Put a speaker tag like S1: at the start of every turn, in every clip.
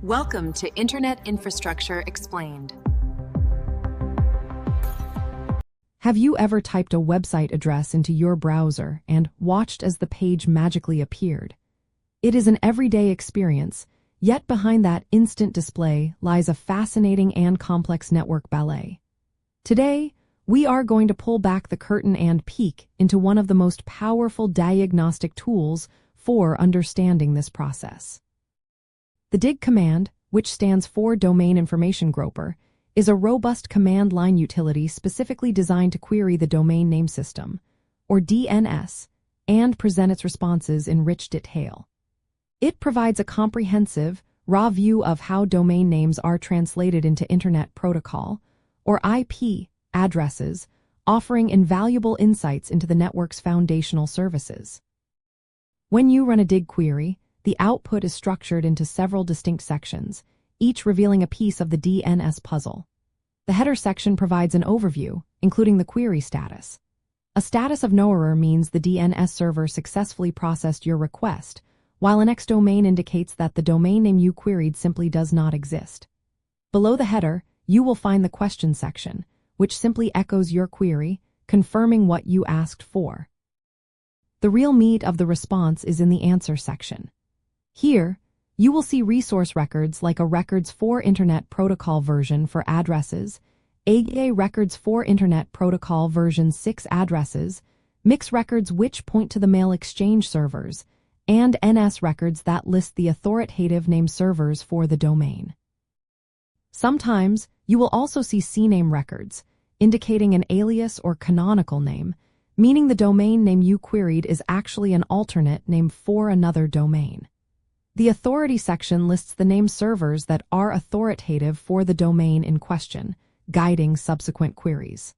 S1: Welcome to Internet Infrastructure Explained.
S2: Have you ever typed a website address into your browser and watched as the page magically appeared? It is an everyday experience, yet behind that instant display lies a fascinating and complex network ballet. Today, we are going to pull back the curtain and peek into one of the most powerful diagnostic tools for understanding this process. The dig command, which stands for Domain Information Grouper, is a robust command line utility specifically designed to query the domain name system, or DNS, and present its responses in rich detail. It provides a comprehensive, raw view of how domain names are translated into Internet Protocol, or IP, addresses, offering invaluable insights into the network's foundational services. When you run a dig query, the output is structured into several distinct sections, each revealing a piece of the DNS puzzle. The header section provides an overview, including the query status. A status of no error means the DNS server successfully processed your request, while an X domain indicates that the domain name you queried simply does not exist. Below the header, you will find the question section, which simply echoes your query, confirming what you asked for. The real meat of the response is in the answer section. Here, you will see resource records like a Records for Internet Protocol version for addresses, AGA Records for Internet Protocol version 6 addresses, mix records which point to the mail exchange servers, and NS records that list the authoritative name servers for the domain. Sometimes, you will also see CNAME records, indicating an alias or canonical name, meaning the domain name you queried is actually an alternate name for another domain. The authority section lists the name servers that are authoritative for the domain in question, guiding subsequent queries.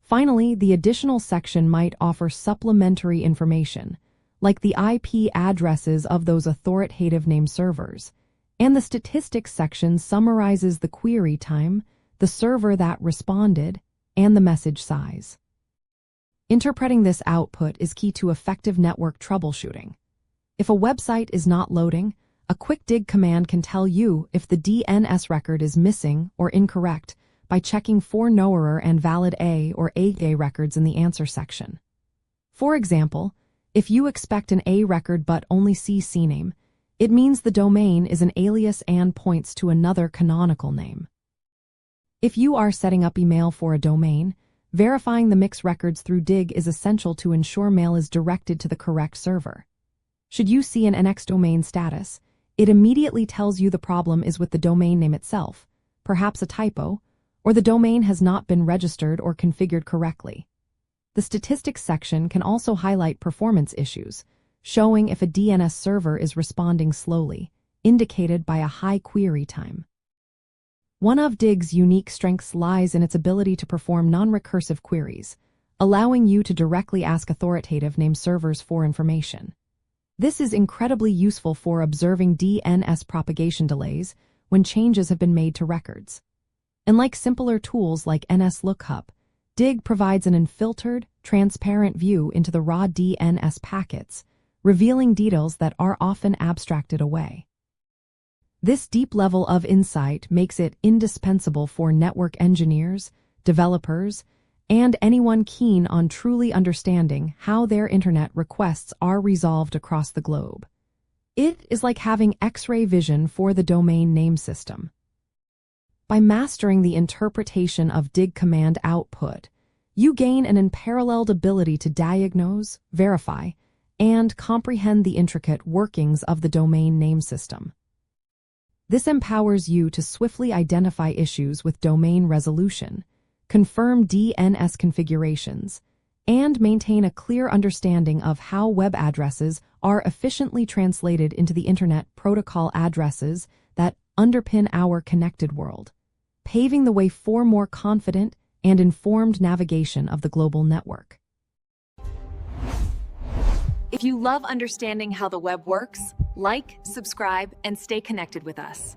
S2: Finally, the additional section might offer supplementary information, like the IP addresses of those authoritative name servers, and the statistics section summarizes the query time, the server that responded, and the message size. Interpreting this output is key to effective network troubleshooting. If a website is not loading, a quick dig command can tell you if the DNS record is missing or incorrect by checking for no error and valid A or AGA records in the answer section. For example, if you expect an A record but only see CNAME, it means the domain is an alias and points to another canonical name. If you are setting up email for a domain, verifying the mix records through dig is essential to ensure mail is directed to the correct server. Should you see an NX domain status, it immediately tells you the problem is with the domain name itself, perhaps a typo, or the domain has not been registered or configured correctly. The statistics section can also highlight performance issues, showing if a DNS server is responding slowly, indicated by a high query time. One of dig's unique strengths lies in its ability to perform non-recursive queries, allowing you to directly ask authoritative name servers for information. This is incredibly useful for observing DNS propagation delays when changes have been made to records. Unlike simpler tools like NSLOOKUP, dig provides an unfiltered, transparent view into the raw DNS packets, revealing details that are often abstracted away. This deep level of insight makes it indispensable for network engineers, developers, and anyone keen on truly understanding how their internet requests are resolved across the globe. It is like having X-ray vision for the domain name system. By mastering the interpretation of dig command output, you gain an unparalleled ability to diagnose, verify, and comprehend the intricate workings of the domain name system. This empowers you to swiftly identify issues with domain resolution, confirm DNS configurations, and maintain a clear understanding of how web addresses are efficiently translated into the Internet Protocol addresses that underpin our connected world, paving the way for more confident and informed navigation of the global network.
S1: If you love understanding how the web works, like, subscribe, and stay connected with us.